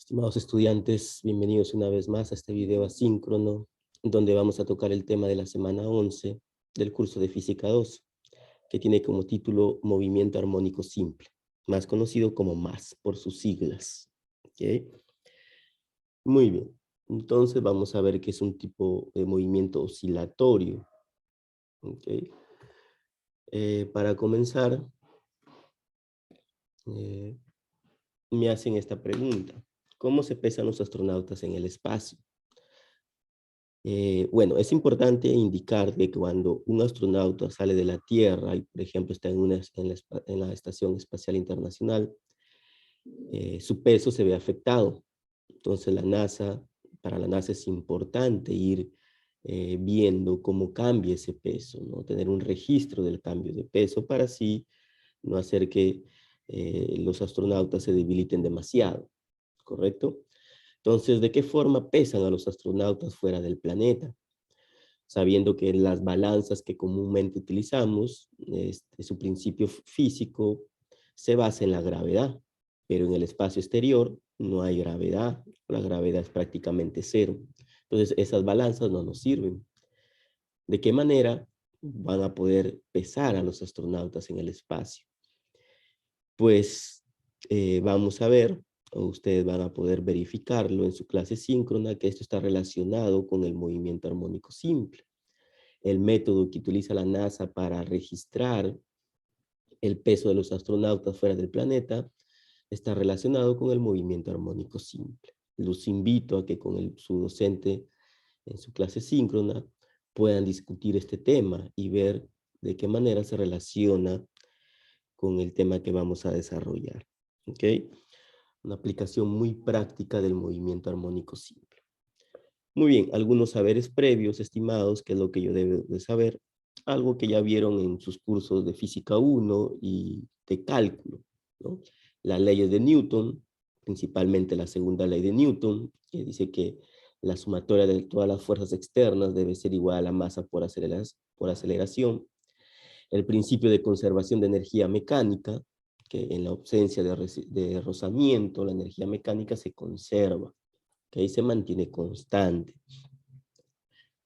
Estimados estudiantes, bienvenidos una vez más a este video asíncrono, donde vamos a tocar el tema de la semana 11 del curso de Física 2, que tiene como título Movimiento Armónico Simple, más conocido como MAS por sus siglas. ¿Okay? Muy bien, entonces vamos a ver qué es un tipo de movimiento oscilatorio. ¿Okay? Para comenzar, eh, me hacen esta pregunta: ¿cómo se pesan los astronautas en el espacio? Bueno, es importante indicar que cuando un astronauta sale de la Tierra y, por ejemplo, está en la Estación Espacial Internacional, su peso se ve afectado. Entonces, para la NASA es importante ir viendo cómo cambia ese peso, ¿no? Tener un registro del cambio de peso para así no hacer que los astronautas se debiliten demasiado, ¿correcto? Entonces, ¿de qué forma pesan a los astronautas fuera del planeta? Sabiendo que las balanzas que comúnmente utilizamos, su principio físico se basa en la gravedad, pero en el espacio exterior no hay gravedad, la gravedad es prácticamente cero. Entonces, esas balanzas no nos sirven. ¿De qué manera van a poder pesar a los astronautas en el espacio? Pues vamos a ver, o ustedes van a poder verificarlo en su clase síncrona, que esto está relacionado con el movimiento armónico simple. El método que utiliza la NASA para registrar el peso de los astronautas fuera del planeta está relacionado con el movimiento armónico simple. Los invito a que con su docente en su clase síncrona puedan discutir este tema y ver de qué manera se relaciona con el tema que vamos a desarrollar. ¿Ok? Una aplicación muy práctica del movimiento armónico simple. Muy bien, algunos saberes previos, estimados, que es lo que yo debo de saber, algo que ya vieron en sus cursos de Física 1 y de cálculo, ¿no? Las leyes de Newton, principalmente la segunda ley de Newton, que dice que la sumatoria de todas las fuerzas externas debe ser igual a la masa por aceleración. El principio de conservación de energía mecánica, que en la ausencia de rozamiento, la energía mecánica se conserva, que ahí se mantiene constante.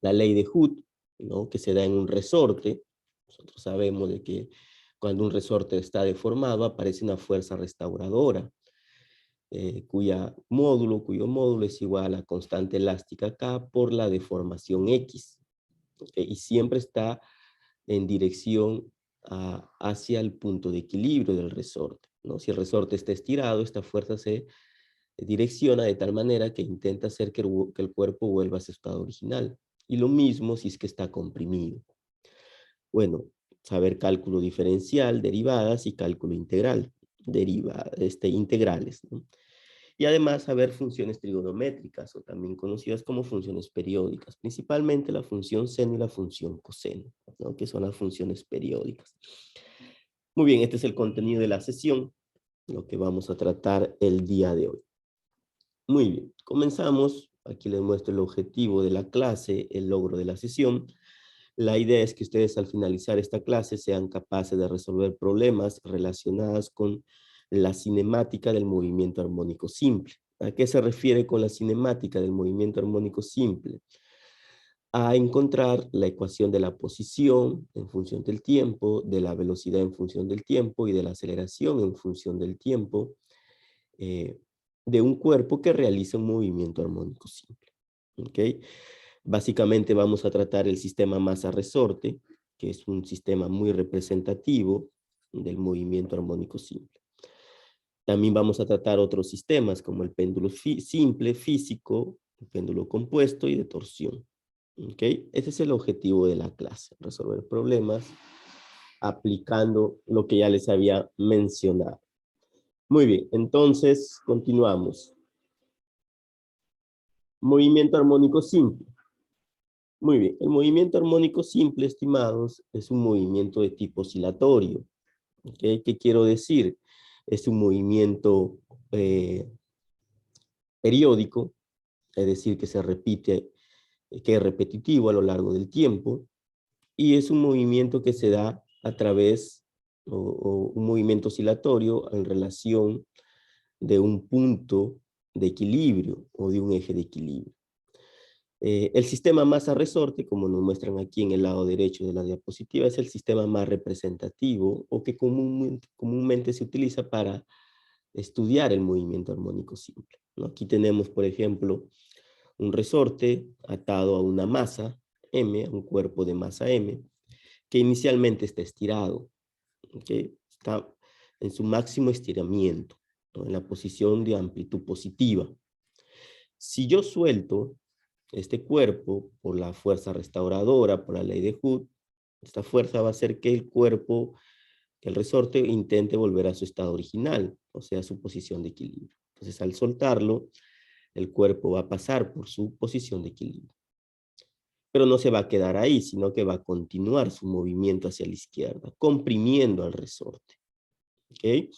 La ley de Hooke, ¿no? Que se da en un resorte. Nosotros sabemos de que cuando un resorte está deformado aparece una fuerza restauradora, cuyo módulo es igual a la constante elástica K por la deformación X. ¿Okay? Y siempre está en dirección hacia el punto de equilibrio del resorte, ¿no? Si el resorte está estirado, esta fuerza se direcciona de tal manera que intenta hacer que el cuerpo vuelva a su estado original. Y lo mismo si es que está comprimido. Bueno, saber cálculo diferencial, derivadas y cálculo integral, integrales, ¿no? Y además saber funciones trigonométricas o también conocidas como funciones periódicas, principalmente la función seno y la función coseno, ¿no? Que son las funciones periódicas. Muy bien, este es el contenido de la sesión, lo que vamos a tratar el día de hoy. Muy bien, comenzamos. Aquí les muestro el objetivo de la clase, el logro de la sesión. La idea es que ustedes al finalizar esta clase sean capaces de resolver problemas relacionados con la cinemática del movimiento armónico simple. ¿A qué se refiere con la cinemática del movimiento armónico simple? A encontrar la ecuación de la posición en función del tiempo, de la velocidad en función del tiempo y de la aceleración en función del tiempo, eh, de un cuerpo que realiza un movimiento armónico simple. ¿Okay? Básicamente vamos a tratar el sistema masa-resorte, que es un sistema muy representativo del movimiento armónico simple. También vamos a tratar otros sistemas como el péndulo simple, físico, el péndulo compuesto y de torsión. ¿Okay? Ese es el objetivo de la clase, resolver problemas aplicando lo que ya les había mencionado. Muy bien, entonces continuamos. Movimiento armónico simple. Muy bien, el movimiento armónico simple, estimados, es un movimiento de tipo oscilatorio. ¿Okay? ¿Qué quiero decir? Es un movimiento periódico, es decir, que se repite, que es repetitivo a lo largo del tiempo, y es un movimiento que se da a través, o un movimiento oscilatorio en relación de un punto de equilibrio o de un eje de equilibrio. El sistema masa-resorte, como nos muestran aquí en el lado derecho de la diapositiva, es el sistema más representativo o que comúnmente se utiliza para estudiar el movimiento armónico simple, ¿no? Aquí tenemos, por ejemplo, un resorte atado a una masa M, a un cuerpo de masa M, que inicialmente está estirado, ¿okay? Está en su máximo estiramiento, ¿no? En la posición de amplitud positiva. Si yo suelto este cuerpo por la fuerza restauradora, por la ley de Hooke, esta fuerza va a hacer que el cuerpo, que el resorte intente volver a su estado original, o sea, a su posición de equilibrio. Entonces, al soltarlo, el cuerpo va a pasar por su posición de equilibrio. Pero no se va a quedar ahí, sino que va a continuar su movimiento hacia la izquierda, comprimiendo al resorte. ¿Ok?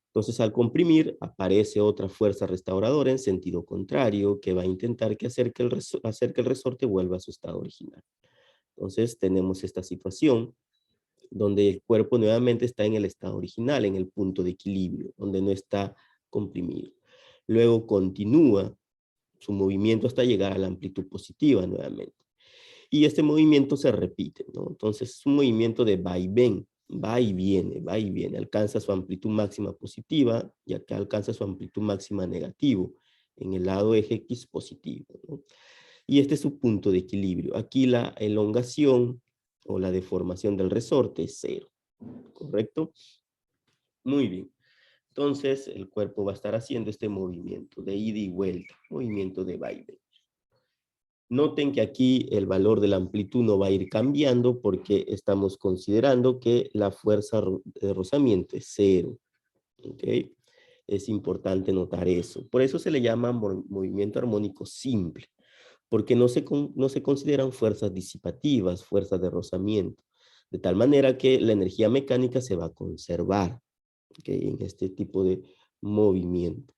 Entonces, al comprimir, aparece otra fuerza restauradora en sentido contrario que va a intentar hacer que el resorte vuelva a su estado original. Entonces, tenemos esta situación donde el cuerpo nuevamente está en el estado original, en el punto de equilibrio, donde no está comprimido. Luego continúa su movimiento hasta llegar a la amplitud positiva nuevamente. Y este movimiento se repite, ¿no? Entonces es un movimiento de vaivén, va y viene, alcanza su amplitud máxima positiva y acá alcanza su amplitud máxima negativo, en el lado eje X positivo, ¿no? Y este es su punto de equilibrio. Aquí la elongación o la deformación del resorte es 0, ¿correcto? Muy bien. Entonces el cuerpo va a estar haciendo este movimiento de ida y vuelta, movimiento de vaivén. Noten que aquí el valor de la amplitud no va a ir cambiando porque estamos considerando que la fuerza de rozamiento es 0. ¿Okay? Es importante notar eso. Por eso se le llama movimiento armónico simple, porque no se consideran fuerzas disipativas, fuerzas de rozamiento, de tal manera que la energía mecánica se va a conservar, ¿okay? En este tipo de movimiento.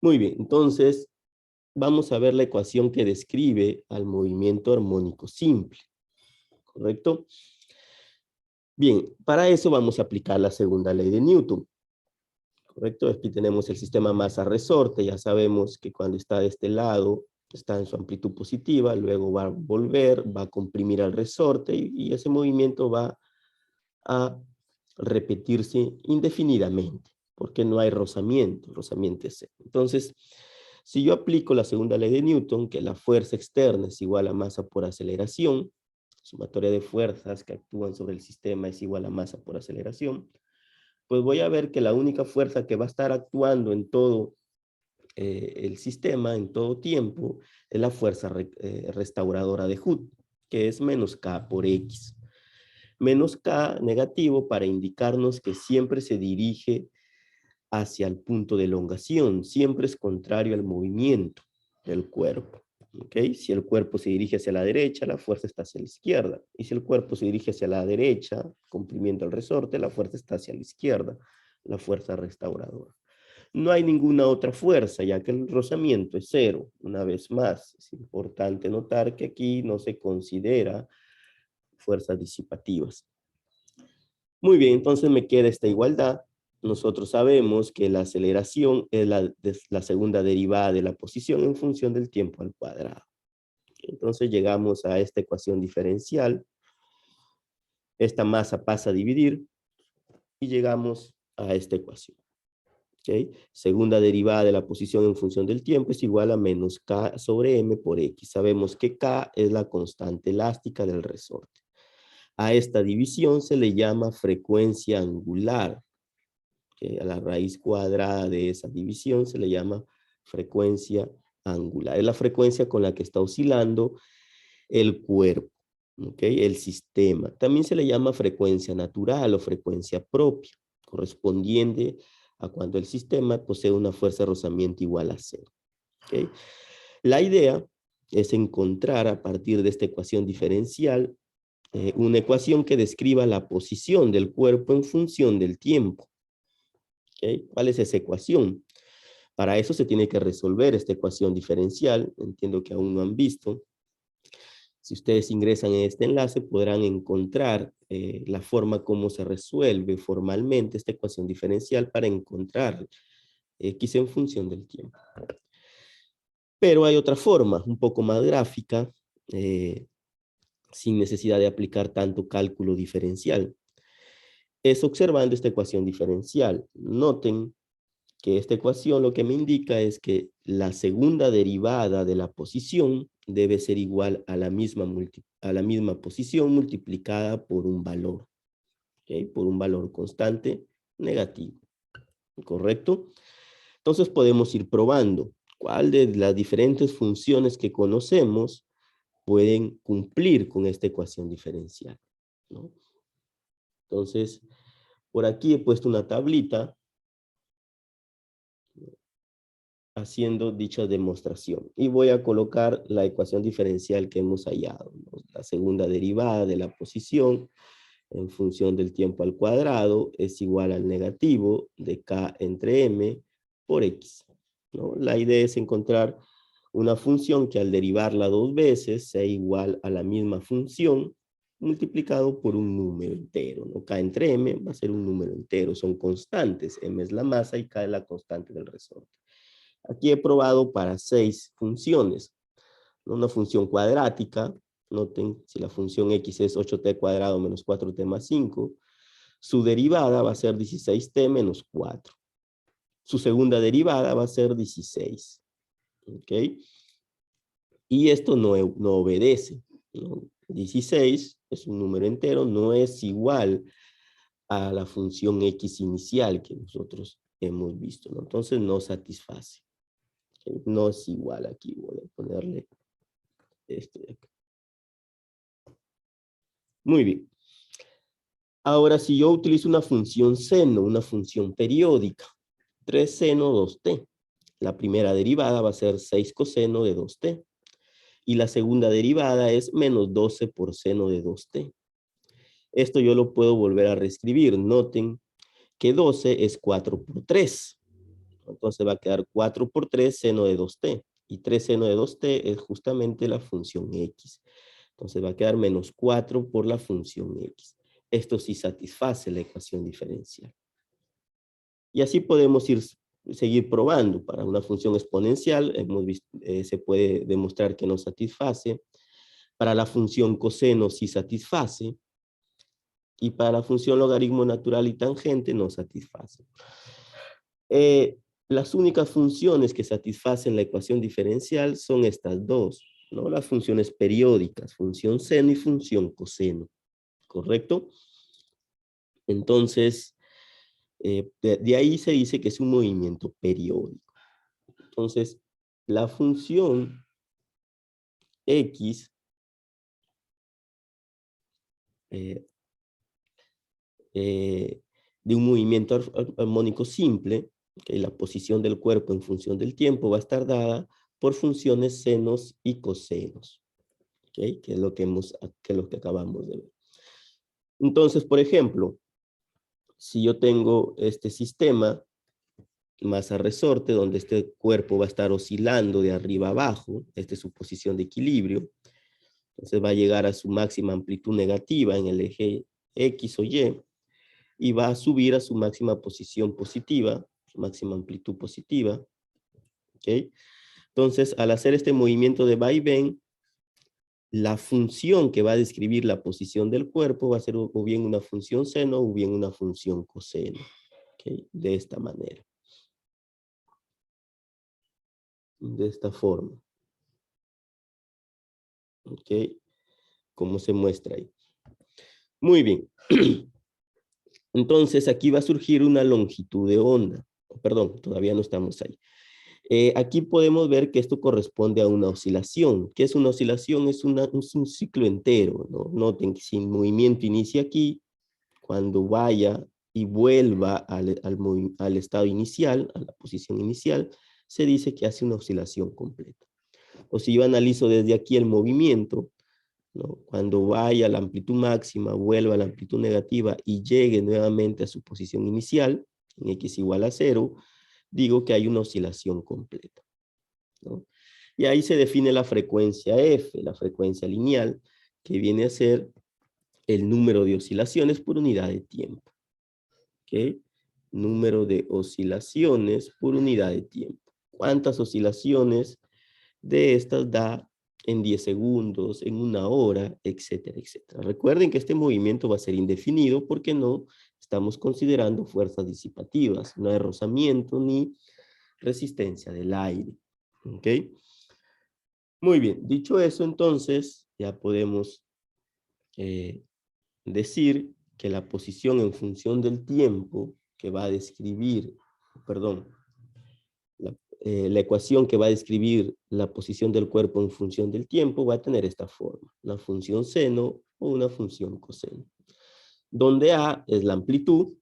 Muy bien, entonces vamos a ver la ecuación que describe al movimiento armónico simple, ¿correcto? Bien, para eso vamos a aplicar la segunda ley de Newton, ¿correcto? Aquí tenemos el sistema masa-resorte, ya sabemos que cuando está de este lado está en su amplitud positiva, luego va a volver, va a comprimir al resorte y ese movimiento va a repetirse indefinidamente, porque no hay rozamiento, rozamiento es 0. Entonces, si yo aplico la segunda ley de Newton, que la fuerza externa es igual a masa por aceleración, sumatoria de fuerzas que actúan sobre el sistema es igual a masa por aceleración, pues voy a ver que la única fuerza que va a estar actuando en todo el sistema, en todo tiempo, es la fuerza restauradora de Hooke, que es menos K por X. Menos K negativo para indicarnos que siempre se dirige hacia el punto de elongación, siempre es contrario al movimiento del cuerpo. ¿Okay? Si el cuerpo se dirige hacia la derecha, la fuerza está hacia la izquierda. Y si el cuerpo se dirige hacia la derecha, comprimiendo el resorte, la fuerza está hacia la izquierda, la fuerza restauradora. No hay ninguna otra fuerza, ya que el rozamiento es 0. Una vez más, es importante notar que aquí no se considera fuerzas disipativas. Muy bien, entonces me queda esta igualdad. Nosotros sabemos que la aceleración es la segunda derivada de la posición en función del tiempo al cuadrado. Entonces llegamos a esta ecuación diferencial. Esta masa pasa a dividir y llegamos a esta ecuación. ¿Okay? Segunda derivada de la posición en función del tiempo es igual a menos K sobre M por X. Sabemos que K es la constante elástica del resorte. A esta división se le llama frecuencia angular. Que a la raíz cuadrada de esa división se le llama frecuencia angular. Es la frecuencia con la que está oscilando el cuerpo, ¿okay? El sistema. También se le llama frecuencia natural o frecuencia propia, correspondiente a cuando el sistema posee una fuerza de rozamiento igual a 0. ¿Okay? La idea es encontrar a partir de esta ecuación diferencial una ecuación que describa la posición del cuerpo en función del tiempo. ¿Okay? ¿Cuál es esa ecuación? Para eso se tiene que resolver esta ecuación diferencial. Entiendo que aún no han visto. Si ustedes ingresan en este enlace, podrán encontrar la forma como se resuelve formalmente esta ecuación diferencial para encontrar X en función del tiempo. Pero hay otra forma, un poco más gráfica, sin necesidad de aplicar tanto cálculo diferencial. Es observando esta ecuación diferencial. Noten que esta ecuación lo que me indica es que la segunda derivada de la posición debe ser igual a la misma posición multiplicada por un valor, ¿okay? Por un valor constante negativo, ¿correcto? Entonces podemos ir probando cuál de las diferentes funciones que conocemos pueden cumplir con esta ecuación diferencial, ¿no? Entonces, por aquí he puesto una tablita haciendo dicha demostración. Y voy a colocar la ecuación diferencial que hemos hallado, ¿no? La segunda derivada de la posición en función del tiempo al cuadrado es igual al negativo de k entre m por x, ¿no? La idea es encontrar una función que al derivarla dos veces sea igual a la misma función multiplicado por un número entero, ¿no? K entre m va a ser un número entero, son constantes, m es la masa y k es la constante del resorte. Aquí he probado para 6 funciones. Una función cuadrática, noten, si la función x es 8t cuadrado menos 4t más 5, su derivada va a ser 16t menos 4. Su segunda derivada va a ser 16. ¿Ok? Y esto no obedece, ¿no? 16 es un número entero, no es igual a la función x inicial que nosotros hemos visto, ¿no? Entonces no satisface. No es igual aquí, voy a ponerle esto de acá. Muy bien. Ahora, si yo utilizo una función seno, una función periódica, 3 seno 2t, la primera derivada va a ser 6 coseno de 2t, y la segunda derivada es menos 12 por seno de 2t. Esto yo lo puedo volver a reescribir. Noten que 12 es 4 por 3. Entonces va a quedar 4 por 3 seno de 2t. Y 3 seno de 2t es justamente la función x. Entonces va a quedar menos 4 por la función x. Esto sí satisface la ecuación diferencial. Y así podemos seguir probando. Para una función exponencial se puede demostrar que no satisface. Para la función coseno sí satisface. Y para la función logaritmo natural y tangente no satisface. Las únicas funciones que satisfacen la ecuación diferencial son estas dos, ¿no? Las funciones periódicas, función seno y función coseno, ¿correcto? Entonces, de ahí se dice que es un movimiento periódico. Entonces, la función x de un movimiento armónico simple, que la posición del cuerpo en función del tiempo va a estar dada por funciones senos y cosenos, ¿okay? Que es lo que acabamos de ver. Entonces, por ejemplo, si yo tengo este sistema masa resorte, donde este cuerpo va a estar oscilando de arriba a abajo, esta es su posición de equilibrio, entonces va a llegar a su máxima amplitud negativa en el eje X o y va a subir a su máxima posición positiva, su máxima amplitud positiva, ¿ok? Entonces, al hacer este movimiento de vaivén, la función que va a describir la posición del cuerpo va a ser o bien una función seno o bien una función coseno, ¿ok? De esta manera. De esta forma. ¿Ok? Como se muestra ahí. Muy bien. Entonces, aquí va a surgir una longitud de onda. Perdón, todavía no estamos ahí. Aquí podemos ver que esto corresponde a una oscilación. ¿Qué es una oscilación? Es un ciclo entero, ¿no? Noten que si el movimiento inicia aquí, cuando vaya y vuelva al estado inicial, a la posición inicial, se dice que hace una oscilación completa. O si yo analizo desde aquí el movimiento, ¿no? Cuando vaya a la amplitud máxima, vuelva a la amplitud negativa y llegue nuevamente a su posición inicial, en x igual a 0, digo que hay una oscilación completa, ¿no? Y ahí se define la frecuencia F, la frecuencia lineal, que viene a ser el número de oscilaciones por unidad de tiempo. ¿Okay? número de oscilaciones por unidad de tiempo. ¿Cuántas oscilaciones de estas da en 10 segundos, en 1 hora, etcétera, etcétera? Recuerden que este movimiento va a ser indefinido porque no estamos considerando fuerzas disipativas, no hay rozamiento ni resistencia del aire. ¿Ok? Muy bien, dicho eso, entonces ya podemos decir que la posición en función del tiempo que va a describir, perdón, la ecuación que va a describir la posición del cuerpo en función del tiempo va a tener esta forma, una función seno o una función coseno, donde A es la amplitud,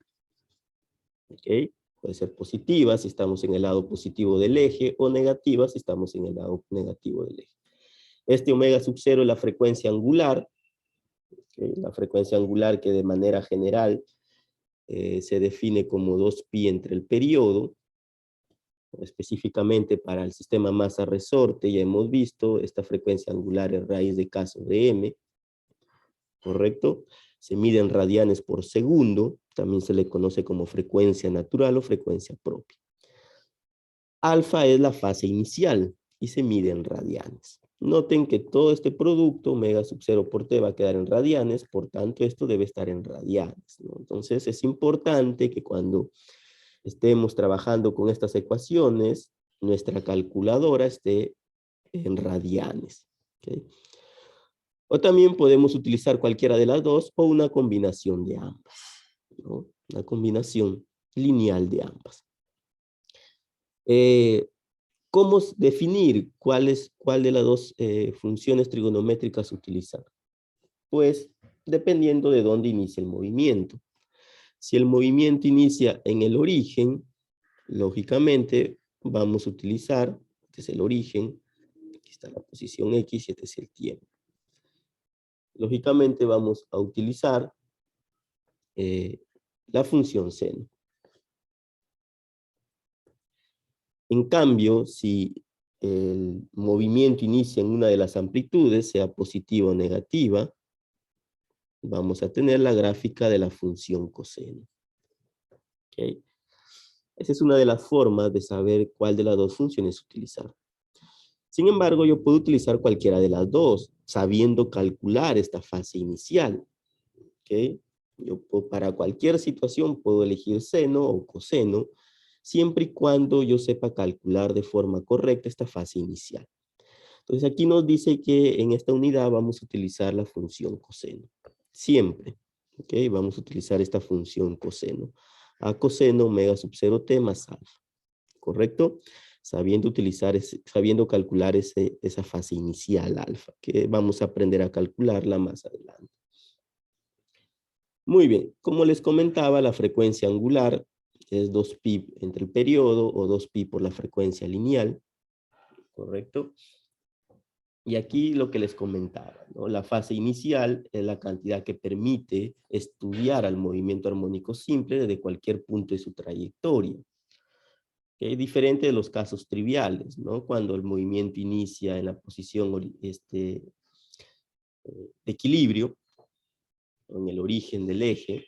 ¿ok? Puede ser positiva si estamos en el lado positivo del eje o negativa si estamos en el lado negativo del eje. Este omega sub 0 es la frecuencia angular, ¿okay? La frecuencia angular que de manera general se define como 2pi entre el periodo. Específicamente para el sistema masa-resorte, ya hemos visto, esta frecuencia angular es raíz de caso de m, ¿correcto? Se mide en radianes por segundo, también se le conoce como frecuencia natural o frecuencia propia. Alfa es la fase inicial y se mide en radianes. Noten que todo este producto, omega sub 0 por t, va a quedar en radianes, por tanto esto debe estar en radianes, ¿no? Entonces es importante que cuando estemos trabajando con estas ecuaciones, nuestra calculadora esté en radianes. ¿Okay? O también podemos utilizar cualquiera de las dos o una combinación de ambas, ¿no? Una combinación lineal de ambas. ¿Cómo definir cuál de las dos funciones trigonométricas utilizar? Pues dependiendo de dónde inicia el movimiento. Si el movimiento inicia en el origen, lógicamente vamos a utilizar, este es el origen, aquí está la posición X y este es el tiempo. Lógicamente vamos a utilizar la función seno. En cambio, si el movimiento inicia en una de las amplitudes, sea positiva o negativa, vamos a tener la gráfica de la función coseno. ¿Okay? Esa es una de las formas de saber cuál de las dos funciones utilizar. Sin embargo, yo puedo utilizar cualquiera de las dos, sabiendo calcular esta fase inicial. ¿Okay? Para cualquier situación puedo elegir seno o coseno, siempre y cuando yo sepa calcular de forma correcta esta fase inicial. Entonces aquí nos dice que en esta unidad vamos a utilizar la función coseno. Siempre. ¿Okay? Vamos a utilizar esta función coseno. A coseno omega sub 0t más alfa. ¿Correcto? Sabiendo calcular esa fase inicial alfa, que vamos a aprender a calcularla más adelante. Muy bien, como les comentaba, la frecuencia angular es 2pi entre el periodo o 2pi por la frecuencia lineal, ¿correcto? Y aquí lo que les comentaba, ¿no? La fase inicial es la cantidad que permite estudiar al movimiento armónico simple desde cualquier punto de su trayectoria. ¿Okay? Diferente de los casos triviales, ¿no? Cuando el movimiento inicia en la posición de equilibrio, en el origen del eje,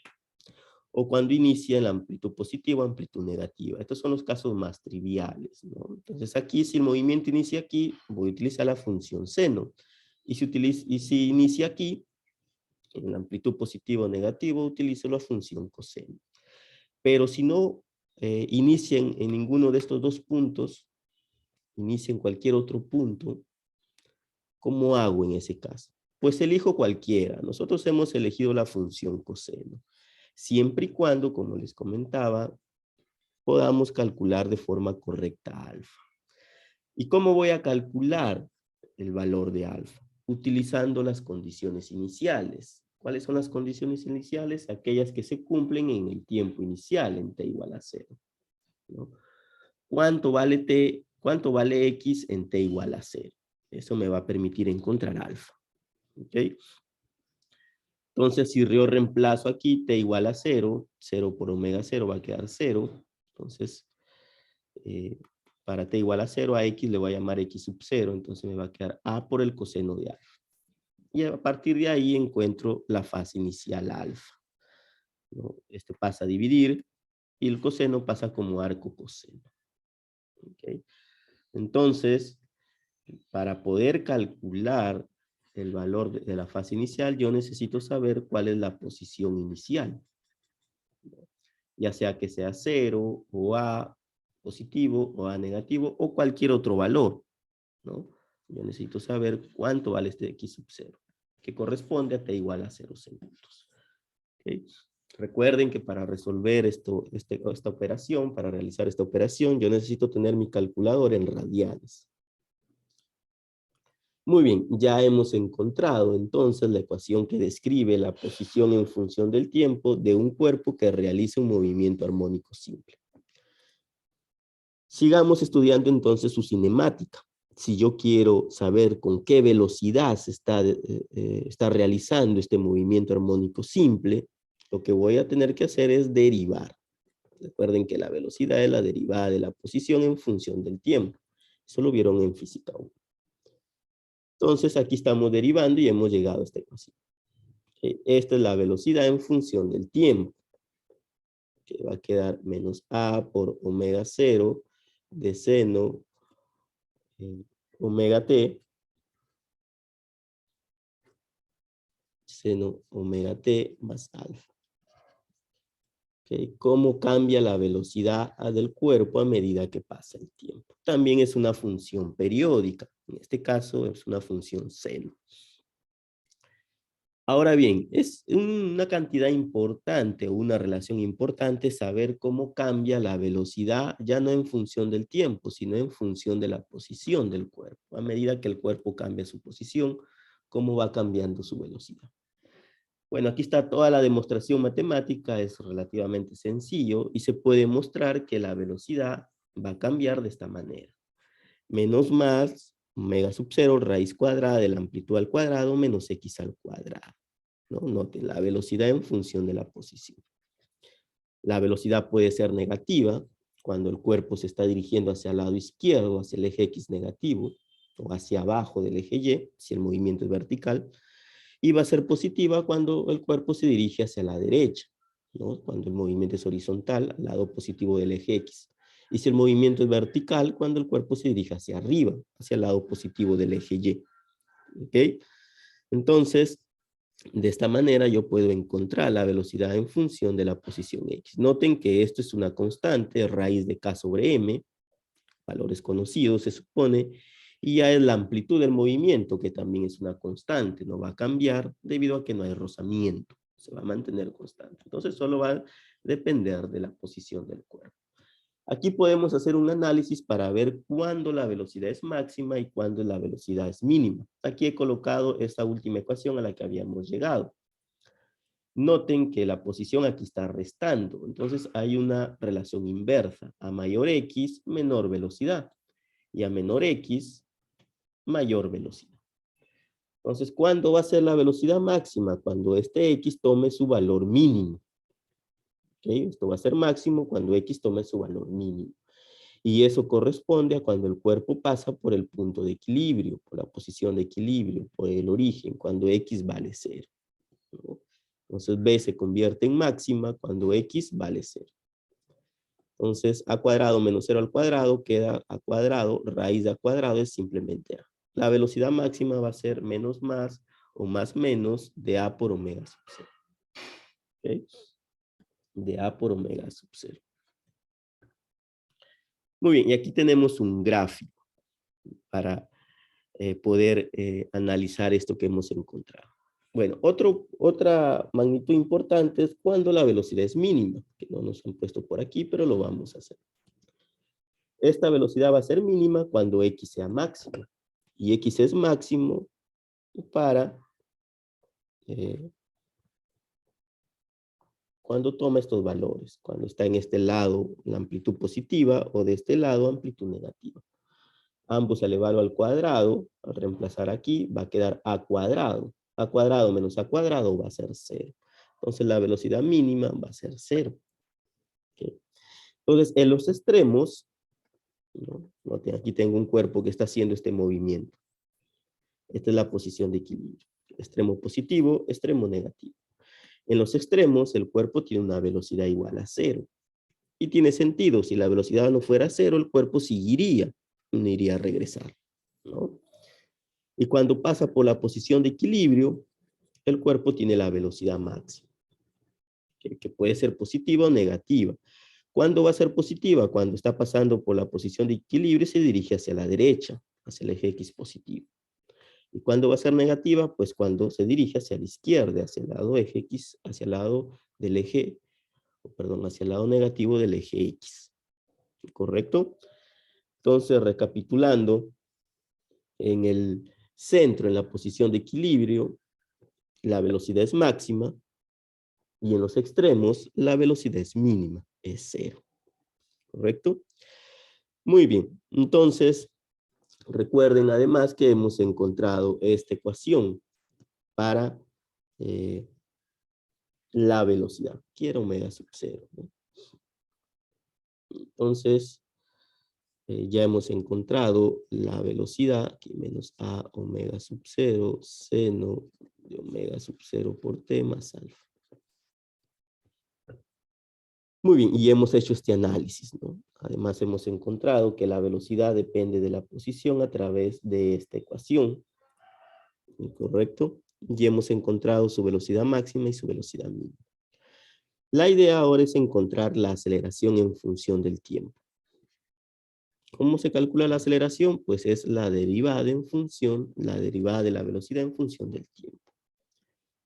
o cuando inicia en la amplitud positiva o amplitud negativa. Estos son los casos más triviales, ¿no? Entonces aquí, si el movimiento inicia aquí, voy a utilizar la función seno. Y si inicia aquí, en la amplitud positiva o negativa, utilizo la función coseno. Pero si no inicia en ninguno de estos dos puntos, inicia en cualquier otro punto, ¿cómo hago en ese caso? Pues elijo cualquiera. Nosotros hemos elegido la función coseno. Siempre y cuando, como les comentaba, podamos calcular de forma correcta alfa. ¿Y cómo voy a calcular el valor de alfa? Utilizando las condiciones iniciales. ¿Cuáles son las condiciones iniciales? Aquellas que se cumplen en el tiempo inicial, en t igual a 0. ¿No? ¿Cuánto vale t? ¿Cuánto vale x en t igual a 0? Eso me va a permitir encontrar alfa. ¿Ok? Entonces, si yo reemplazo aquí t igual a 0, 0 por omega 0 va a quedar 0. Entonces, para t igual a 0, a x le voy a llamar x sub 0. Entonces me va a quedar a por el coseno de alfa. Y a partir de ahí encuentro la fase inicial alfa, ¿no? Este pasa a dividir y el coseno pasa como arco coseno. ¿Okay? Entonces, para poder calcular el valor de la fase inicial, yo necesito saber cuál es la posición inicial. Ya sea que sea 0 o A positivo o A negativo o cualquier otro valor, ¿no? Yo necesito saber cuánto vale este X sub 0, que corresponde a T igual a 0 segundos. ¿Okay? Recuerden que para resolver esta operación, para realizar esta operación, yo necesito tener mi calculador en radianes. Muy bien, ya hemos encontrado entonces la ecuación que describe la posición en función del tiempo de un cuerpo que realiza un movimiento armónico simple. Sigamos estudiando entonces su cinemática. Si yo quiero saber con qué velocidad se está realizando este movimiento armónico simple, lo que voy a tener que hacer es derivar. Recuerden que la velocidad es la derivada de la posición en función del tiempo. Eso lo vieron en física 1. Entonces aquí estamos derivando y hemos llegado a esta ecuación. Esta es la velocidad en función del tiempo, que va a quedar menos A por omega 0 de seno omega t, seno omega t más alfa. ¿Okay? ¿Cómo cambia la velocidad del cuerpo a medida que pasa el tiempo? También es una función periódica. En este caso es una función seno. Ahora bien, es una cantidad importante o una relación importante saber cómo cambia la velocidad, ya no en función del tiempo, sino en función de la posición del cuerpo. A medida que el cuerpo cambia su posición, cómo va cambiando su velocidad. Bueno, aquí está toda la demostración matemática, es relativamente sencillo y se puede mostrar que la velocidad va a cambiar de esta manera. Menos más omega sub 0 raíz cuadrada de la amplitud al cuadrado menos x al cuadrado. ¿No? Noten la velocidad en función de la posición. La velocidad puede ser negativa cuando el cuerpo se está dirigiendo hacia el lado izquierdo, hacia el eje X negativo, o hacia abajo del eje Y, si el movimiento es vertical, y va a ser positiva cuando el cuerpo se dirige hacia la derecha, ¿no? Cuando el movimiento es horizontal, al lado positivo del eje X. Y si el movimiento es vertical, cuando el cuerpo se dirige hacia arriba, hacia el lado positivo del eje Y. ¿Ok? Entonces, de esta manera yo puedo encontrar la velocidad en función de la posición X. Noten que esto es una constante, raíz de K sobre M, valores conocidos se supone, y ya es la amplitud del movimiento, que también es una constante, no va a cambiar debido a que no hay rozamiento, se va a mantener constante. Entonces solo va a depender de la posición del cuerpo. Aquí podemos hacer un análisis para ver cuándo la velocidad es máxima y cuándo la velocidad es mínima. Aquí he colocado esta última ecuación a la que habíamos llegado. Noten que la posición aquí está restando, entonces hay una relación inversa. A mayor X, menor velocidad. Y a menor X, mayor velocidad. Entonces, ¿cuándo va a ser la velocidad máxima? Cuando este X tome su valor mínimo. ¿Okay? Esto va a ser máximo cuando X tome su valor mínimo. Y eso corresponde a cuando el cuerpo pasa por el punto de equilibrio, por la posición de equilibrio, por el origen, cuando X vale 0. ¿No? Entonces B se convierte en máxima cuando X vale 0. Entonces A cuadrado menos 0 al cuadrado queda A cuadrado, raíz de A cuadrado es simplemente A. La velocidad máxima va a ser menos más o más menos de A por omega sub 0. ¿Okay? De A por omega sub 0. Muy bien, y aquí tenemos un gráfico para poder analizar esto que hemos encontrado. Bueno, otra magnitud importante es cuando la velocidad es mínima, que no nos han puesto por aquí, pero lo vamos a hacer. Esta velocidad va a ser mínima cuando X sea máximo. Y X es máximo para cuando toma estos valores, cuando está en este lado la amplitud positiva o de este lado amplitud negativa. Ambos elevado al cuadrado, al reemplazar aquí, va a quedar A cuadrado. A cuadrado menos A cuadrado va a ser 0. Entonces la velocidad mínima va a ser 0. ¿Okay? Entonces en los extremos, ¿no? Aquí tengo un cuerpo que está haciendo este movimiento. Esta es la posición de equilibrio. Extremo positivo, extremo negativo. En los extremos el cuerpo tiene una velocidad igual a 0. Y tiene sentido, si la velocidad no fuera cero, el cuerpo seguiría, no iría a regresar, ¿no? Y cuando pasa por la posición de equilibrio, el cuerpo tiene la velocidad máxima, que puede ser positiva o negativa. ¿Cuándo va a ser positiva? Cuando está pasando por la posición de equilibrio y se dirige hacia la derecha, hacia el eje X positivo. ¿Y cuándo va a ser negativa? Pues cuando se dirige hacia la izquierda, hacia el lado eje X, hacia el lado del eje, perdón, hacia el lado negativo del eje X. ¿Correcto? Entonces, recapitulando, en el centro, en la posición de equilibrio, la velocidad es máxima, y en los extremos, la velocidad es mínima, es cero. ¿Correcto? Muy bien. Entonces, recuerden además que hemos encontrado esta ecuación para la velocidad, que era omega sub cero, ¿no? Entonces, ya hemos encontrado la velocidad, aquí menos a omega sub cero, seno de omega sub cero por t más alfa. Muy bien, y hemos hecho este análisis, ¿no? Además hemos encontrado que la velocidad depende de la posición a través de esta ecuación, ¿correcto? Y hemos encontrado su velocidad máxima y su velocidad mínima. La idea ahora es encontrar la aceleración en función del tiempo. ¿Cómo se calcula la aceleración? Pues es la derivada la derivada de la velocidad en función del tiempo.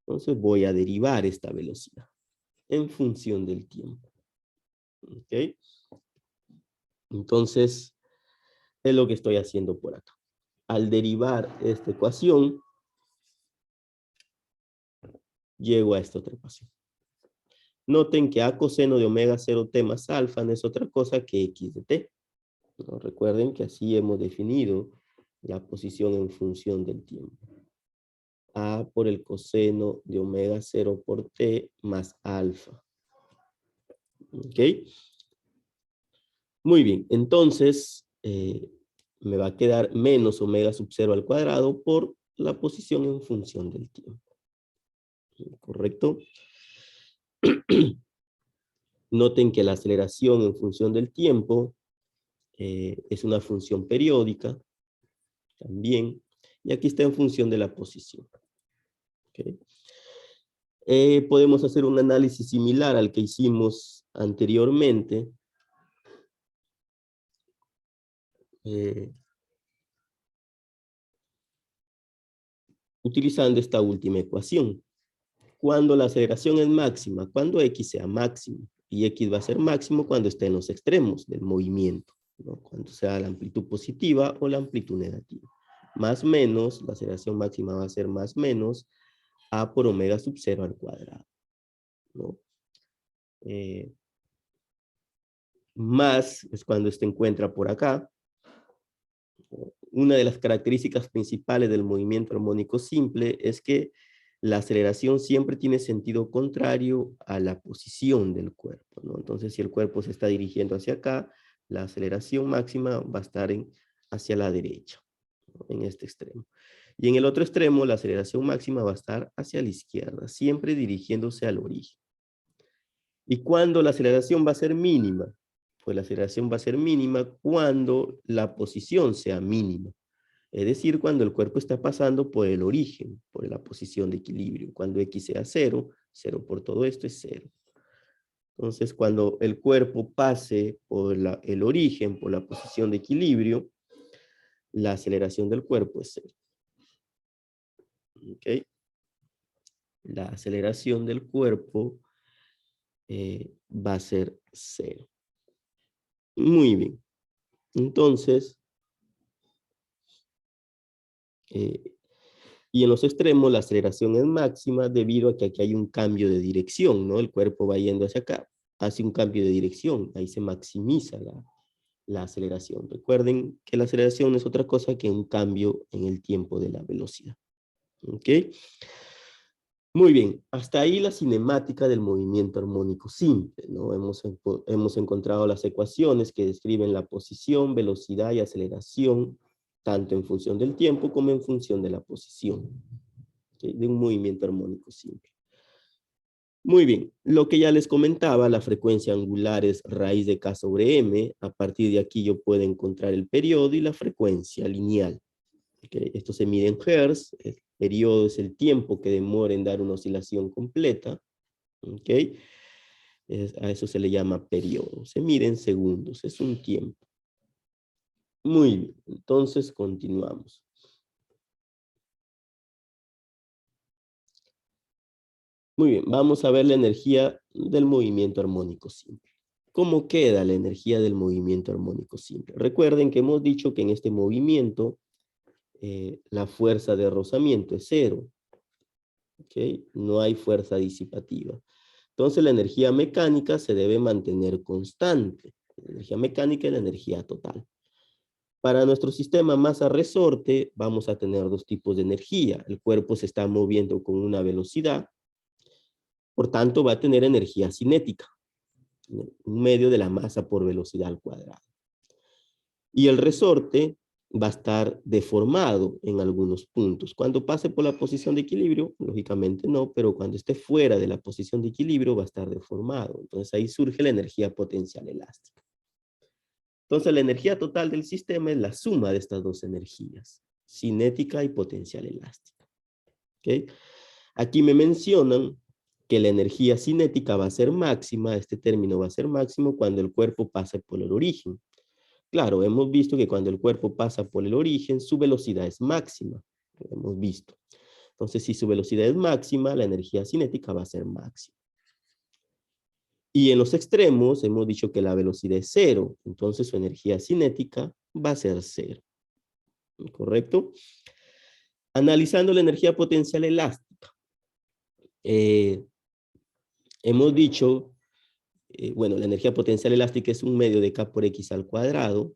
Entonces voy a derivar esta velocidad en función del tiempo. ¿Ok? Entonces, es lo que estoy haciendo por acá. Al derivar esta ecuación, llego a esta otra ecuación. Noten que a coseno de omega 0t más alfa no es otra cosa que x de t. ¿No? Recuerden que así hemos definido la posición en función del tiempo. A por el coseno de omega 0 por t más alfa. ¿Ok? Muy bien, entonces me va a quedar menos omega sub 0 al cuadrado por la posición en función del tiempo. ¿Correcto? Noten que la aceleración en función del tiempo es una función periódica también, y aquí está en función de la posición. ¿Okay? Podemos hacer un análisis similar al que hicimos anteriormente. Utilizando esta última ecuación. Cuando la aceleración es máxima, cuando x sea máximo, y x va a ser máximo cuando esté en los extremos del movimiento, ¿no? Cuando sea la amplitud positiva o la amplitud negativa. Más menos, la aceleración máxima va a ser más menos a por omega sub 0 al cuadrado, ¿no? Más es cuando se encuentra por acá. Una de las características principales del movimiento armónico simple es que la aceleración siempre tiene sentido contrario a la posición del cuerpo, ¿no? Entonces, si el cuerpo se está dirigiendo hacia acá, la aceleración máxima va a estar hacia la derecha, ¿no? En este extremo. Y en el otro extremo, la aceleración máxima va a estar hacia la izquierda, siempre dirigiéndose al origen. ¿Y cuándo la aceleración va a ser mínima? Pues la aceleración va a ser mínima cuando la posición sea mínima. Es decir, cuando el cuerpo está pasando por el origen, por la posición de equilibrio. Cuando x sea 0, 0 por todo esto es 0. Entonces, cuando el cuerpo pase por el origen, por la posición de equilibrio, la aceleración del cuerpo es 0. ¿Ok? La aceleración del cuerpo va a ser 0. Muy bien. Entonces, y en los extremos la aceleración es máxima debido a que aquí hay un cambio de dirección, ¿no? El cuerpo va yendo hacia acá, hace un cambio de dirección, ahí se maximiza la aceleración. Recuerden que la aceleración no es otra cosa que un cambio en el tiempo de la velocidad. ¿Ok? Muy bien, hasta ahí la cinemática del movimiento armónico simple, ¿no? Hemos encontrado las ecuaciones que describen la posición, velocidad y aceleración, tanto en función del tiempo como en función de la posición, ¿okay? De un movimiento armónico simple. Muy bien, lo que ya les comentaba, la frecuencia angular es raíz de K sobre M. A partir de aquí yo puedo encontrar el periodo y la frecuencia lineal. ¿Okay? Esto se mide en Hertz. El periodo es el tiempo que demora en dar una oscilación completa. ¿Okay? A eso se le llama periodo. Se mide en segundos, es un tiempo. Muy bien, entonces continuamos. Muy bien, vamos a ver la energía del movimiento armónico simple. ¿Cómo queda la energía del movimiento armónico simple? Recuerden que hemos dicho que en este movimiento la fuerza de rozamiento es cero. ¿Okay? No hay fuerza disipativa. Entonces la energía mecánica se debe mantener constante. La energía mecánica es la energía total. Para nuestro sistema masa-resorte vamos a tener dos tipos de energía. El cuerpo se está moviendo con una velocidad, por tanto va a tener energía cinética, un medio de la masa por velocidad al cuadrado. Y el resorte va a estar deformado en algunos puntos. Cuando pase por la posición de equilibrio, lógicamente no, pero cuando esté fuera de la posición de equilibrio va a estar deformado. Entonces ahí surge la energía potencial elástica. Entonces la energía total del sistema es la suma de estas dos energías, cinética y potencial elástica. ¿Okay? Aquí me mencionan que la energía cinética va a ser máxima, este término va a ser máximo cuando el cuerpo pase por el origen. Claro, hemos visto que cuando el cuerpo pasa por el origen, su velocidad es máxima. Lo hemos visto. Entonces, si su velocidad es máxima, la energía cinética va a ser máxima. Y en los extremos, hemos dicho que la velocidad es cero. Entonces, su energía cinética va a ser cero. ¿Correcto? Analizando la energía potencial elástica. Hemos dicho, bueno, la energía potencial elástica es un medio de K por X al cuadrado.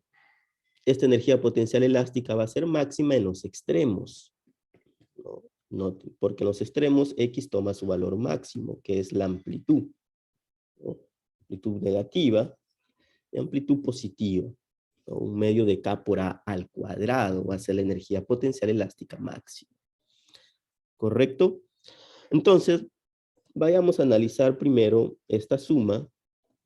Esta energía potencial elástica va a ser máxima en los extremos. No, porque en los extremos X toma su valor máximo, que es la amplitud. ¿No? Amplitud negativa y amplitud positiva. ¿No? Un medio de K por A al cuadrado va a ser la energía potencial elástica máxima. ¿Correcto? Entonces, vayamos a analizar primero esta suma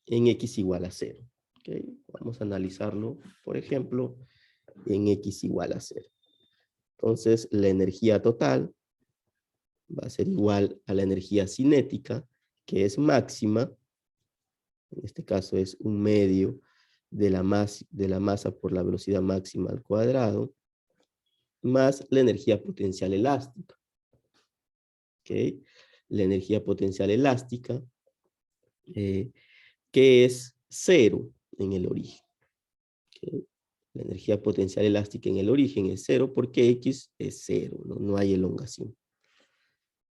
en X igual a 0. ¿Okay? Vamos a analizarlo, por ejemplo, en X igual a 0. Entonces, la energía total va a ser igual a la energía cinética, que es máxima. En este caso es un medio de la masa por la velocidad máxima al cuadrado, más la energía potencial elástica. ¿Okay? La energía potencial elástica, que es 0 en el origen. ¿Okay? La energía potencial elástica en el origen es 0 porque X es 0, no hay elongación.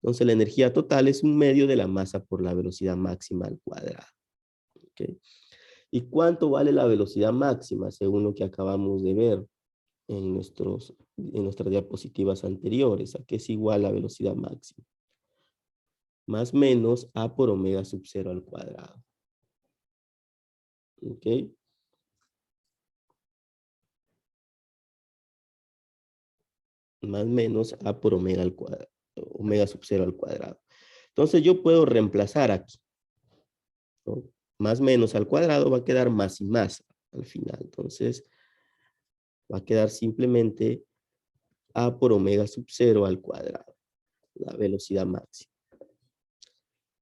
Entonces la energía total es un medio de la masa por la velocidad máxima al cuadrado. ¿Okay? ¿Y cuánto vale la velocidad máxima según lo que acabamos de ver en nuestras diapositivas anteriores? ¿A qué es igual la velocidad máxima? Más menos A por omega sub 0 al cuadrado. ¿Ok? Más menos A por omega al cuadrado, omega sub 0 al cuadrado. Entonces yo puedo reemplazar aquí, ¿no? Más menos al cuadrado va a quedar más y más al final. Entonces va a quedar simplemente A por omega sub 0 al cuadrado, la velocidad máxima.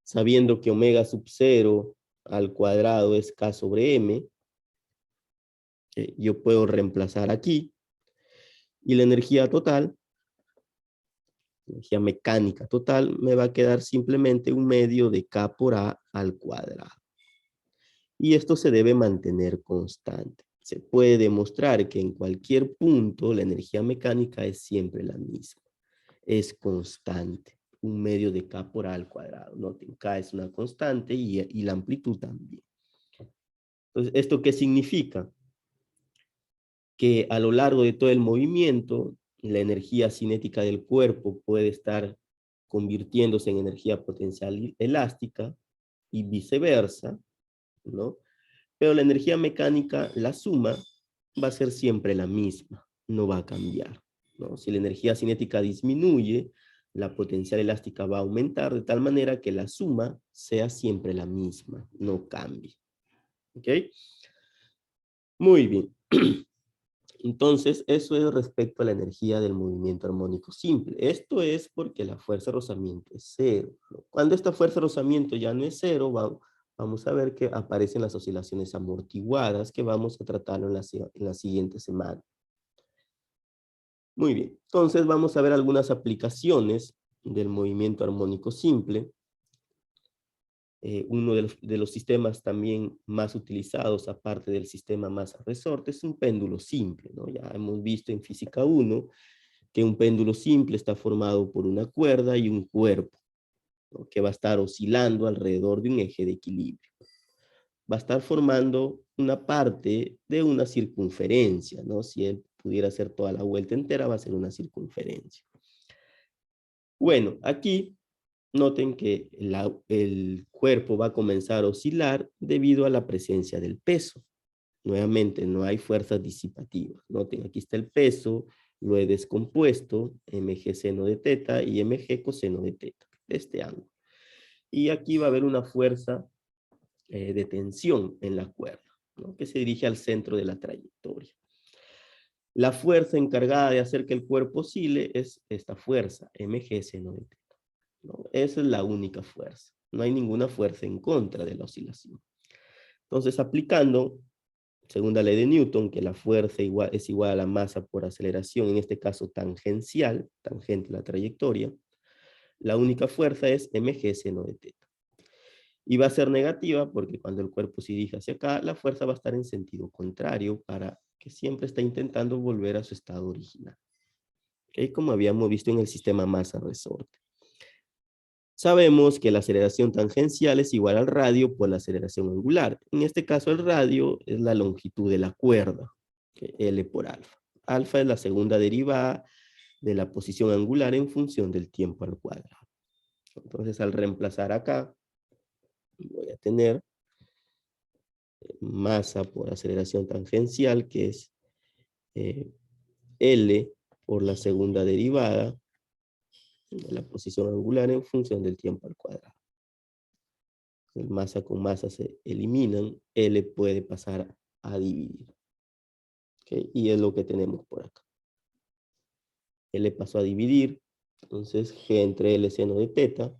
Sabiendo que omega sub 0 al cuadrado es K sobre M, yo puedo reemplazar aquí, y la energía total, energía mecánica total, me va a quedar simplemente un medio de K por A al cuadrado. Y esto se debe mantener constante. Se puede demostrar que en cualquier punto la energía mecánica es siempre la misma. Es constante. Un medio de K por A al cuadrado. Noten, K es una constante y la amplitud también. Entonces, ¿esto qué significa? Que a lo largo de todo el movimiento, la energía cinética del cuerpo puede estar convirtiéndose en energía potencial elástica y viceversa, ¿no? Pero la energía mecánica, la suma, va a ser siempre la misma, no va a cambiar, ¿no? Si la energía cinética disminuye, la potencial elástica va a aumentar de tal manera que la suma sea siempre la misma, no cambie. ¿Ok? Muy bien. Entonces, eso es respecto a la energía del movimiento armónico simple. Esto es porque la fuerza de rozamiento es cero, ¿no? Cuando esta fuerza de rozamiento ya no es cero, vamos a ver que aparecen las oscilaciones amortiguadas que vamos a tratar en la siguiente semana. Muy bien, entonces vamos a ver algunas aplicaciones del movimiento armónico simple. Uno de los sistemas también más utilizados, aparte del sistema masa-resorte, es un péndulo simple, ¿no? Ya hemos visto en física 1 que un péndulo simple está formado por una cuerda y un cuerpo, ¿no? Que va a estar oscilando alrededor de un eje de equilibrio. Va a estar formando una parte de una circunferencia, ¿no? Si él pudiera hacer toda la vuelta entera, va a ser una circunferencia. Bueno, aquí noten que el cuerpo va a comenzar a oscilar debido a la presencia del peso. Nuevamente, no hay fuerzas disipativas. Noten, aquí está el peso, lo he descompuesto, mg seno de teta y mg coseno de teta, este ángulo. Y aquí va a haber una fuerza de tensión en la cuerda, ¿no? Que se dirige al centro de la trayectoria. La fuerza encargada de hacer que el cuerpo oscile es esta fuerza, mg seno de teta, ¿no? Esa es la única fuerza. No hay ninguna fuerza en contra de la oscilación. Entonces, aplicando segunda ley de Newton, que la fuerza es igual a la masa por aceleración, en este caso tangencial, tangente a la trayectoria, la única fuerza es mg seno de teta. Y va a ser negativa porque cuando el cuerpo se dirige hacia acá, la fuerza va a estar en sentido contrario para que siempre está intentando volver a su estado original. ¿Okay? Como habíamos visto en el sistema masa-resorte. Sabemos que la aceleración tangencial es igual al radio por la aceleración angular. En este caso el radio es la longitud de la cuerda, L por alfa. Alfa es la segunda derivada de la posición angular en función del tiempo al cuadrado. Entonces al reemplazar acá, voy a tener masa por aceleración tangencial, que es L por la segunda derivada de la posición angular en función del tiempo al cuadrado. Masa con masa se eliminan, L puede pasar a dividir. ¿Okay? Y es lo que tenemos por acá. L pasó a dividir, entonces G entre L seno de teta,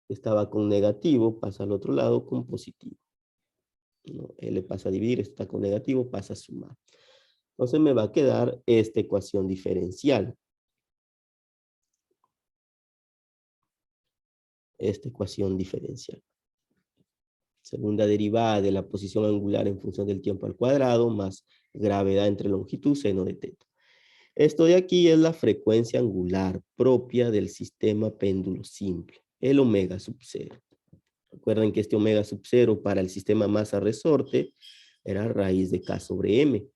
estaba con negativo, pasa al otro lado con positivo. ¿No? L pasa a dividir, está con negativo, pasa a sumar. Entonces me va a quedar esta ecuación diferencial. Esta ecuación diferencial. Segunda derivada de la posición angular en función del tiempo al cuadrado, más gravedad entre longitud, seno de teta. Esto de aquí es la frecuencia angular propia del sistema péndulo simple, el omega sub 0. Recuerden que este omega sub 0 para el sistema masa-resorte era raíz de K sobre M.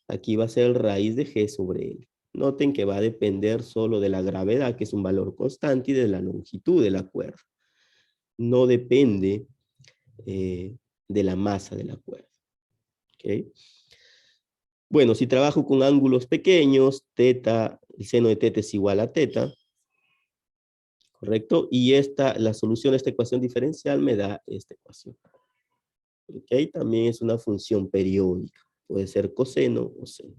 Aquí va a ser raíz de G sobre L. Noten que va a depender solo de la gravedad, que es un valor constante, y de la longitud de la cuerda. No depende de la masa de la cuerda. ¿Okay? Bueno, si trabajo con ángulos pequeños, teta, el seno de teta es igual a teta, ¿correcto? Y la solución a esta ecuación diferencial me da esta ecuación. ¿Okay? También es una función periódica, puede ser coseno o seno.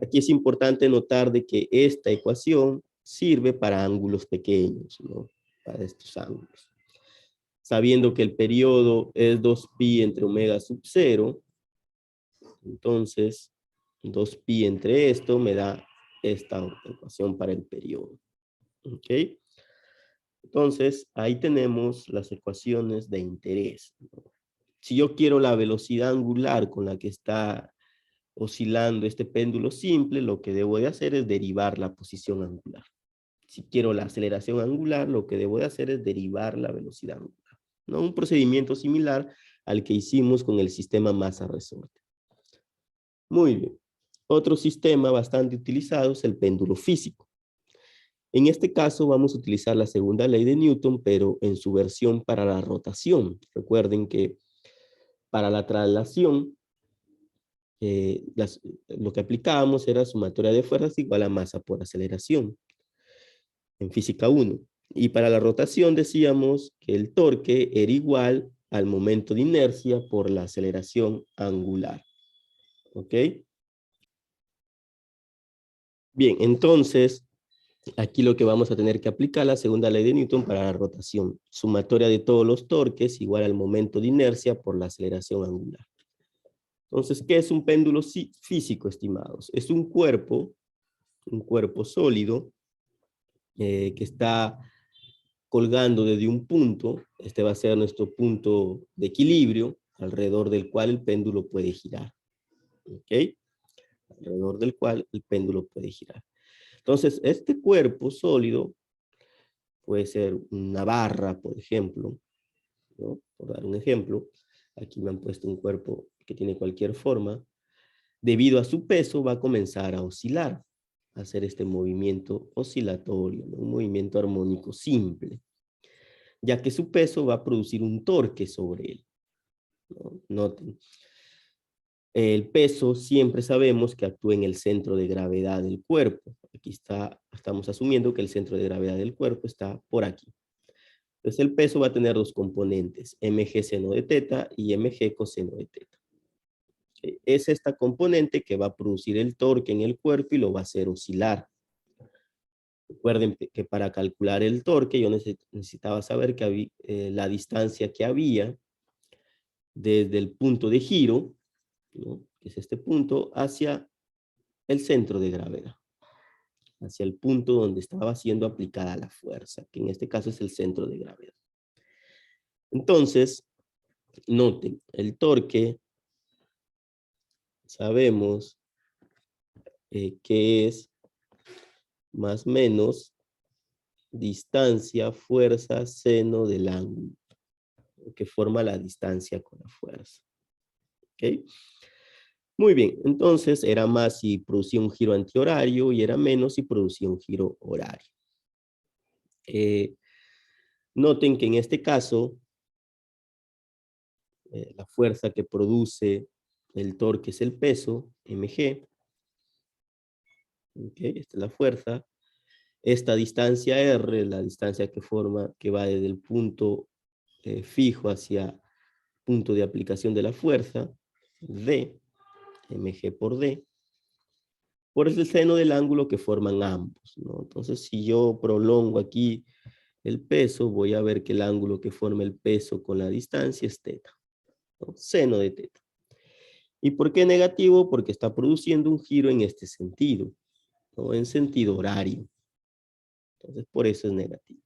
Aquí es importante notar de que esta ecuación sirve para ángulos pequeños, ¿no? Para estos ángulos. Sabiendo que el periodo es 2pi entre omega sub 0, entonces 2pi entre esto me da esta ecuación para el periodo. ¿Ok? Entonces, ahí tenemos las ecuaciones de interés, ¿no? Si yo quiero la velocidad angular con la que está oscilando este péndulo simple, lo que debo de hacer es derivar la posición angular. Si quiero la aceleración angular, lo que debo de hacer es derivar la velocidad angular, ¿no? Un procedimiento similar al que hicimos con el sistema masa-resorte. Muy bien. Otro sistema bastante utilizado es el péndulo físico. En este caso vamos a utilizar la segunda ley de Newton, pero en su versión para la rotación. Recuerden que para la traslación, lo que aplicábamos era sumatoria de fuerzas igual a masa por aceleración. en física 1. Y para la rotación decíamos que el torque era igual al momento de inercia por la aceleración angular. ¿Ok? Bien, entonces, aquí lo que vamos a tener que aplicar la segunda ley de Newton para la rotación. Sumatoria de todos los torques igual al momento de inercia por la aceleración angular. Entonces, ¿qué es un péndulo físico, estimados? Es un cuerpo sólido que está colgando desde un punto. Este va a ser nuestro punto de equilibrio, alrededor del cual el péndulo puede girar. ¿Ok? Alrededor del cual el péndulo puede girar. Entonces, este cuerpo sólido puede ser una barra, por ejemplo, ¿no? Por dar un ejemplo, aquí me han puesto un cuerpo que tiene cualquier forma. Debido a su peso va a comenzar a oscilar, a hacer este movimiento oscilatorio, ¿no? Un movimiento armónico simple, ya que su peso va a producir un torque sobre él, ¿no? Noten, el peso siempre sabemos que actúa en el centro de gravedad del cuerpo. Aquí estamos asumiendo que el centro de gravedad del cuerpo está por aquí. Entonces el peso va a tener dos componentes, mg seno de teta y mg coseno de teta. Es esta componente que va a producir el torque en el cuerpo y lo va a hacer oscilar. Recuerden que para calcular el torque yo necesitaba saber que la distancia que había desde el punto de giro, ¿no? Que es este punto, hacia el centro de gravedad, hacia el punto donde estaba siendo aplicada la fuerza, que en este caso es el centro de gravedad. Entonces, noten, el torque sabemos que es más o menos distancia, fuerza, seno del ángulo, que forma la distancia con la fuerza. ¿Ok? Muy bien, entonces era más si producía un giro antihorario y era menos si producía un giro horario. Noten que en este caso, la fuerza que produce el torque es el peso, mg. ¿Okay? Esta es la fuerza. Esta distancia r, la distancia que va desde el punto fijo hacia punto de aplicación de la fuerza, d, mg por d, por el seno del ángulo que forman ambos, ¿no? Entonces, si yo prolongo aquí el peso, voy a ver que el ángulo que forma el peso con la distancia es teta, ¿no? Seno de teta. ¿Y por qué negativo? Porque está produciendo un giro en este sentido, ¿no? En sentido horario. Entonces, por eso es negativo.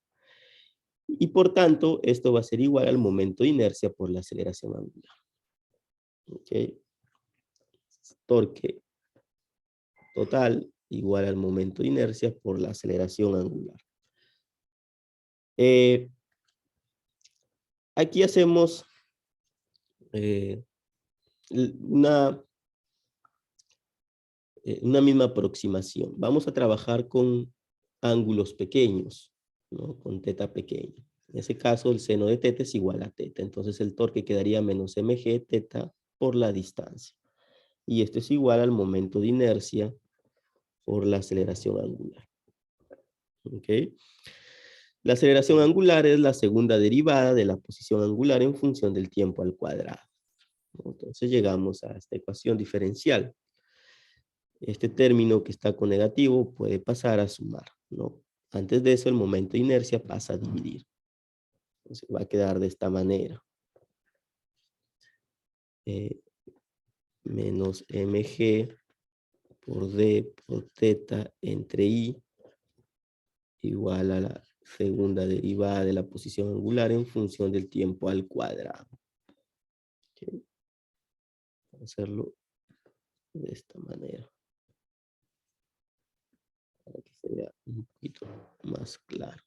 Y por tanto, esto va a ser igual al momento de inercia por la aceleración angular. ¿Ok? Torque total igual al momento de inercia por la aceleración angular. Aquí hacemos una misma aproximación. Vamos a trabajar con ángulos pequeños, ¿no? Con teta pequeña. En ese caso, el seno de teta es igual a teta. Entonces, el torque quedaría menos mg teta por la distancia. Y esto es igual al momento de inercia por la aceleración angular. ¿Ok? La aceleración angular es la segunda derivada de la posición angular en función del tiempo al cuadrado. Entonces llegamos a esta ecuación diferencial. Este término que está con negativo puede pasar a sumar, ¿no? Antes de eso, el momento de inercia pasa a dividir. Entonces va a quedar de esta manera. Menos mg por d por teta entre i igual a la segunda derivada de la posición angular en función del tiempo al cuadrado. ¿Okay? Vamos a hacerlo de esta manera, para que se vea un poquito más claro.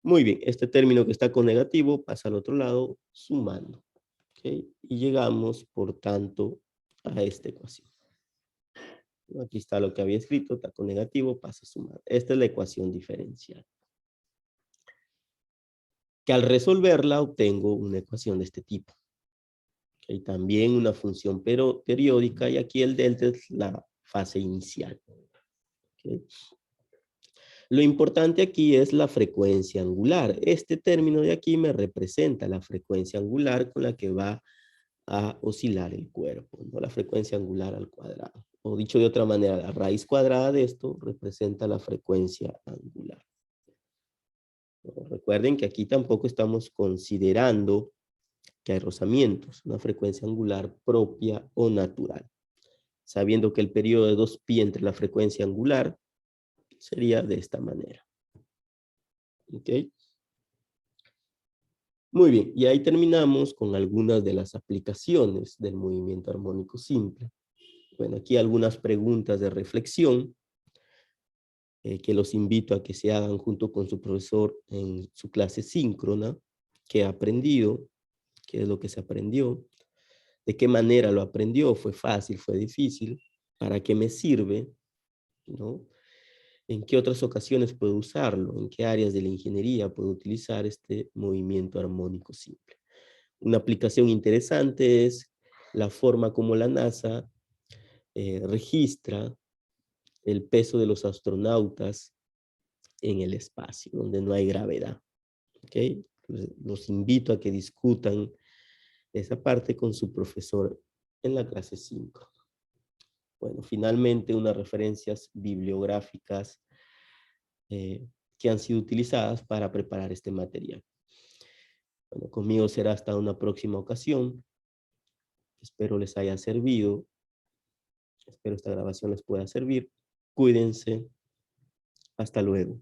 Muy bien, este término que está con negativo pasa al otro lado sumando. ¿Okay? Y llegamos, por tanto, a esta ecuación. Aquí está lo que había escrito, está con negativo, pasa a sumar. Esta es la ecuación diferencial. Que al resolverla obtengo una ecuación de este tipo. ¿Okay? También una función periódica y aquí el delta es la fase inicial. ¿Okay? Lo importante aquí es la frecuencia angular. Este término de aquí me representa la frecuencia angular con la que va a oscilar el cuerpo, ¿no? La frecuencia angular al cuadrado. O dicho de otra manera, la raíz cuadrada de esto representa la frecuencia angular. ¿No? Recuerden que aquí tampoco estamos considerando que hay rozamientos, una frecuencia angular propia o natural. Sabiendo que el periodo de 2π entre la frecuencia angular sería de esta manera. ¿Ok? Muy bien, y ahí terminamos con algunas de las aplicaciones del movimiento armónico simple. Bueno, aquí algunas preguntas de reflexión que los invito a que se hagan junto con su profesor en su clase síncrona. ¿Qué ha aprendido? ¿Qué es lo que se aprendió? ¿De qué manera lo aprendió? ¿Fue fácil? ¿Fue difícil? ¿Para qué me sirve? ¿No? ¿En qué otras ocasiones puedo usarlo? ¿En qué áreas de la ingeniería puedo utilizar este movimiento armónico simple? Una aplicación interesante es la forma como la NASA registra el peso de los astronautas en el espacio, donde no hay gravedad. ¿Okay? Entonces, los invito a que discutan esa parte con su profesor en la clase 5. Bueno, finalmente unas referencias bibliográficas que han sido utilizadas para preparar este material. Bueno, conmigo será hasta una próxima ocasión. Espero les haya servido. Espero esta grabación les pueda servir. Cuídense. Hasta luego.